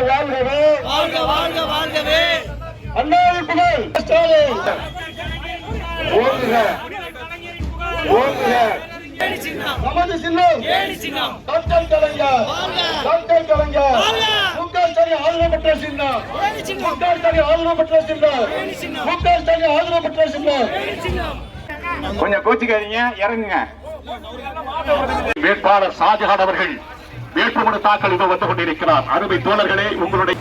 வாழ்கவே வாழ்க வாழ்க வாழ்கவே அண்ணாவின் புகழ் ஸ்டாலின் ஓங்குக ஓங்குக நமது சின்னம் டாக்டர் கலைஞர் டாக்டர் கலைஞர் முக்கால் ஆதரவு பெற்ற சின்னம் முக்கால் ஆதரவு பெற்ற சின்னம் முக்கால் ஆதரவு பெற்ற சின்னம். கொஞ்சம் கோச்சிக்காதீங்க, இறங்குங்க. வேட்பாளர் ஷாஜஹான் அவர்கள் வேட்புமனு தாக்கல் இது வந்து கொண்டிருக்கிறார். அருமை தோழர்களே, உங்களுடைய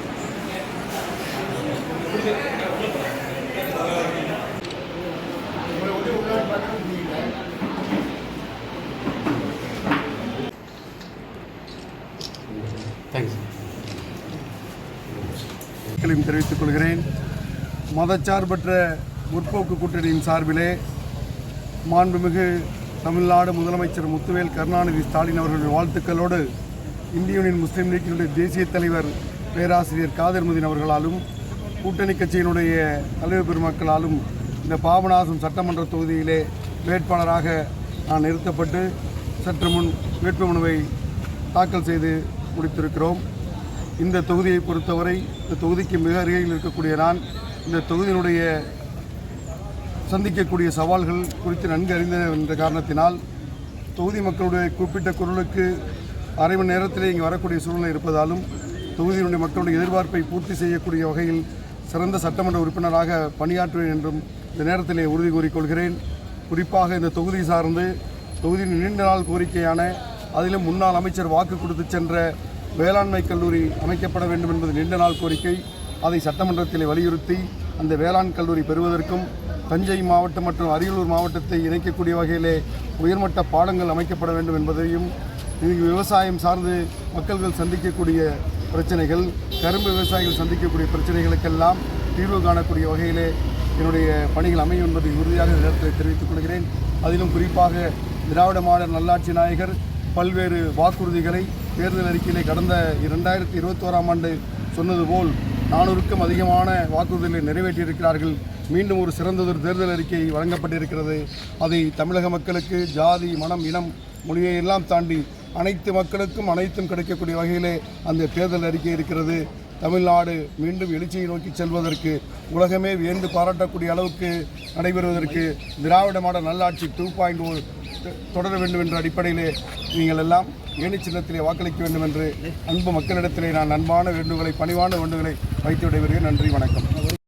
தெரிவித்துக் கொள்கிறேன். மதச்சார்பற்ற முற்போக்கு கூட்டணியின் சார்பிலே மாண்புமிகு தமிழ்நாடு முதலமைச்சர் முத்துவேல் கருணாநிதி ஸ்டாலின் அவர்களுடைய வாழ்த்துக்களோடு இந்திய யூனியன் முஸ்லீம் லீக்கினுடைய தேசிய தலைவர் பேராசிரியர் காதர் மதீன் அவர்களாலும் கூட்டணி கட்சியினுடைய தலைவர் பெருமக்களாலும் இந்த பாபநாசம் சட்டமன்ற தொகுதியிலே வேட்பாளராக நான் நிறுத்தப்பட்டு சற்று முன் வேட்புமனுவை தாக்கல் செய்து முடித்திருக்கிறோம். இந்த தொகுதியை பொறுத்தவரை இந்த தொகுதிக்கு மிக அருகில் இருக்கக்கூடிய நான் இந்த தொகுதியினுடைய சந்திக்கக்கூடிய சவால்கள் குறித்து நன்கு அறிந்த என்ற காரணத்தினால் தொகுதி மக்களுடைய குறிப்பிட்ட குரலுக்கு அரை மணி நேரத்திலே இங்கே வரக்கூடிய சூழ்நிலை இருப்பதாலும் தொகுதியினுடைய மக்களுடைய எதிர்பார்ப்பை பூர்த்தி செய்யக்கூடிய வகையில் சிறந்த சட்டமன்ற உறுப்பினராக பணியாற்றுவேன் என்றும் இந்த நேரத்திலே உறுதி கூறிக்கொள்கிறேன். குறிப்பாக இந்த தொகுதி சார்ந்து தொகுதியின் நீண்ட நாள் கோரிக்கையான அதிலும் முன்னாள் அமைச்சர் வாக்கு கொடுத்து சென்ற வேளாண்மை கல்லூரி அமைக்கப்பட வேண்டும் என்பது நீண்ட நாள் கோரிக்கை. அதை சட்டமன்றத்தில் வலியுறுத்தி அந்த வேளாண் கல்லூரி பெறுவதற்கும் தஞ்சை மாவட்டம் மற்றும் அரியலூர் மாவட்டத்தை இணைக்கக்கூடிய வகையிலே உயர்மட்ட பாடங்கள் அமைக்கப்பட வேண்டும் என்பதையும், விவசாயம் சார்ந்து மக்கள்கள் சந்திக்கக்கூடிய பிரச்சனைகள், கரும்பு விவசாயிகள் சந்திக்கக்கூடிய பிரச்சனைகளுக்கெல்லாம் தீர்வு காணக்கூடிய வகையிலே என்னுடைய பணிகள் அமையும் என்பதை உறுதியாக நேரத்தில் தெரிவித்துக் கொள்கிறேன். அதிலும் குறிப்பாக திராவிட மாடல் நல்லாட்சி நாயகர் பல்வேறு வாக்குறுதிகளை தேர்தல் அறிக்கையிலே கடந்த 2021ஆம் ஆண்டு சொன்னது போல் 400க்கும் அதிகமான வாக்குறுதிகளை நிறைவேற்றியிருக்கிறார்கள். மீண்டும் ஒரு சிறந்ததொரு தேர்தல் அறிக்கை வழங்கப்பட்டிருக்கிறது. அதை தமிழக மக்களுக்கு ஜாதி, மனம், இனம், மொழியை எல்லாம் தாண்டி அனைத்து மக்களுக்கும் அனைத்தும் கிடைக்கக்கூடிய வகையிலே அந்த தேர்தல் அறிக்கை இருக்கிறது. தமிழ்நாடு மீண்டும் எழுச்சியை நோக்கி செல்வதற்கு, உலகமே வியந்து பாராட்டக்கூடிய அளவுக்கு நடைபெறுவதற்கு திராவிட மாடல் நல்லாட்சி 2.0 தொடர வேண்டும் என்ற அடிப்படையிலே நீங்கள் எல்லாம் ஏணி சின்னத்திலே வாக்களிக்க வேண்டும் என்று அன்பு மக்களிடத்திலே நான் அன்பான வேண்டுகோளை, பணிவான வேண்டுகோளை வைத்து விடைபெறுகிறேன். நன்றி, வணக்கம்.